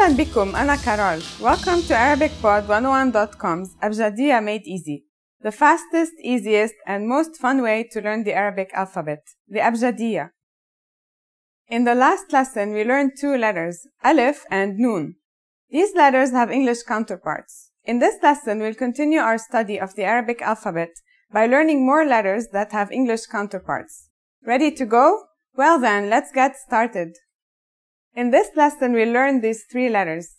أهلا بكم أنا كارول. Welcome to ArabicPod101.com's أبجدية made easy, the fastest, easiest, and most fun way to learn the Arabic alphabet, the أبجدية. In the last lesson, we learned two letters, Alif and Noon. These letters have English counterparts. In this lesson, we'll continue our study of the Arabic alphabet by learning more letters that have English counterparts. Ready to go? Well then, let's get started. In this lesson, we'll learn these three letters.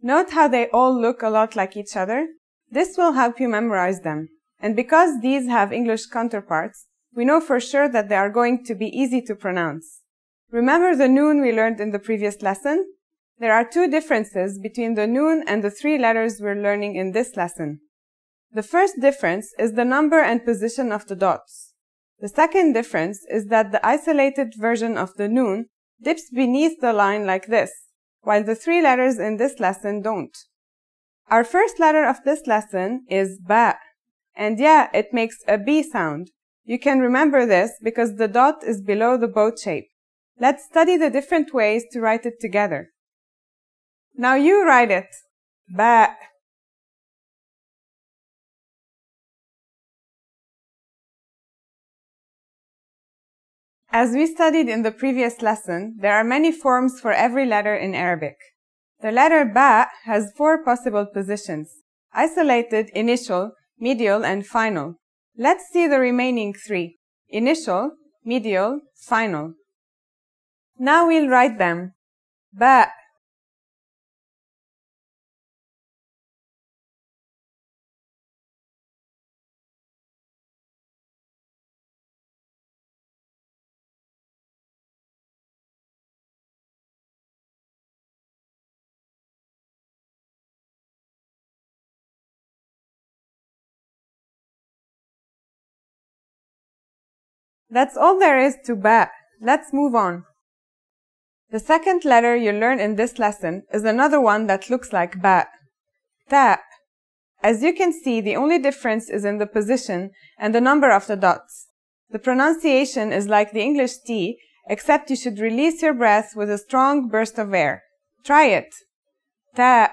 Note how they all look a lot like each other. This will help you memorize them. And because these have English counterparts, we know for sure that they are going to be easy to pronounce. Remember the noon we learned in the previous lesson? There are two differences between the noon and the three letters we're learning in this lesson. The first difference is the number and position of the dots. The second difference is that the isolated version of the noon dips beneath the line like this, while the three letters in this lesson don't. Our first letter of this lesson is ba, and yeah, it makes a B sound. You can remember this because the dot is below the boat shape. Let's study the different ways to write it together. Now you write it. Ba. As we studied in the previous lesson, there are many forms for every letter in Arabic. The letter ba has four possible positions: isolated, initial, medial, and final. Let's see the remaining three: initial, medial, final. Now we'll write them. Ba. That's all there is to ba. Let's move on. The second letter you'll learn in this lesson is another one that looks like ba. Ta. As you can see, the only difference is in the position and the number of the dots. The pronunciation is like the English T, except you should release your breath with a strong burst of air. Try it. Ta.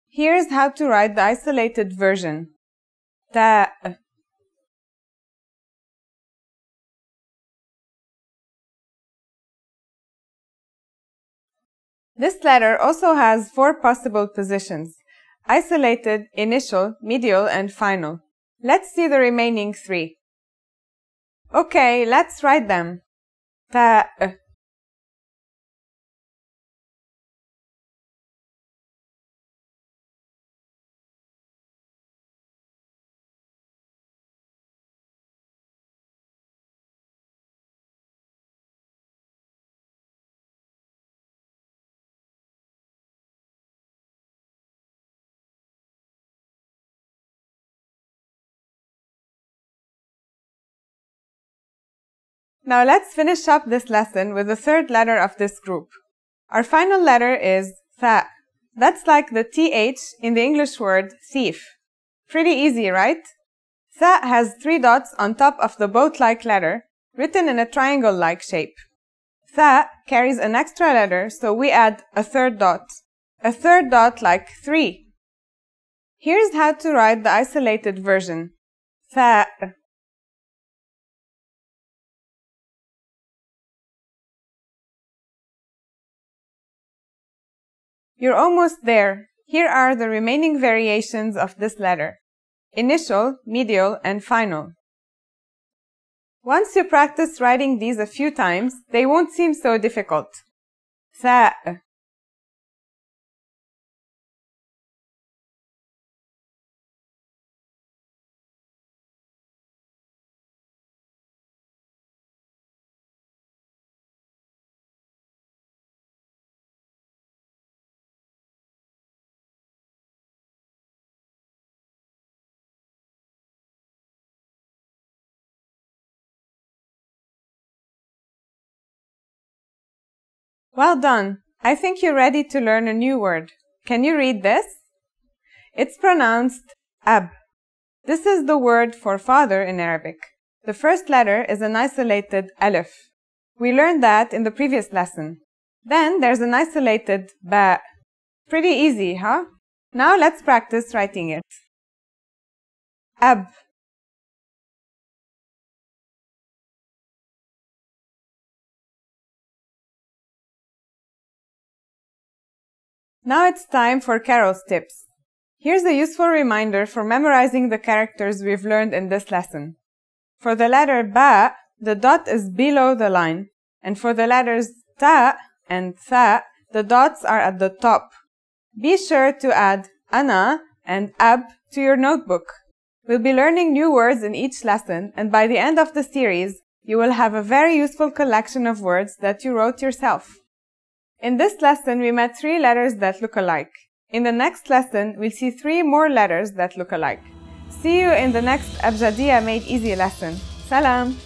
Here's how to write the isolated version. Ta. This letter also has four possible positions: isolated, initial, medial, and final. Let's see the remaining three. Okay, let's write them. Ta. Now let's finish up this lesson with the third letter of this group. Our final letter is tha. That's like the TH in the English word thief. Pretty easy, right? Tha has three dots on top of the boat-like letter, written in a triangle-like shape. Tha carries an extra letter, so we add a third dot. A third dot like 3. Here's how to write the isolated version. Tha. You're almost there. Here are the remaining variations of this letter: initial, medial, and final. Once you practice writing these a few times, they won't seem so difficult. Tha. Well done! I think you're ready to learn a new word. Can you read this? It's pronounced ab. This is the word for father in Arabic. The first letter is an isolated alif. We learned that in the previous lesson. Then there's an isolated ba. Pretty easy, huh? Now let's practice writing it. Ab. Now it's time for Carol's tips. Here's a useful reminder for memorizing the characters we've learned in this lesson. For the letter ba, the dot is below the line, and for the letters ta and tha, the dots are at the top. Be sure to add ana and ab to your notebook. We'll be learning new words in each lesson, and by the end of the series, you will have a very useful collection of words that you wrote yourself. In this lesson, we met 3 letters that look alike. In the next lesson, we'll see 3 more letters that look alike. See you in the next Abjadiyya Made Easy lesson. Salam!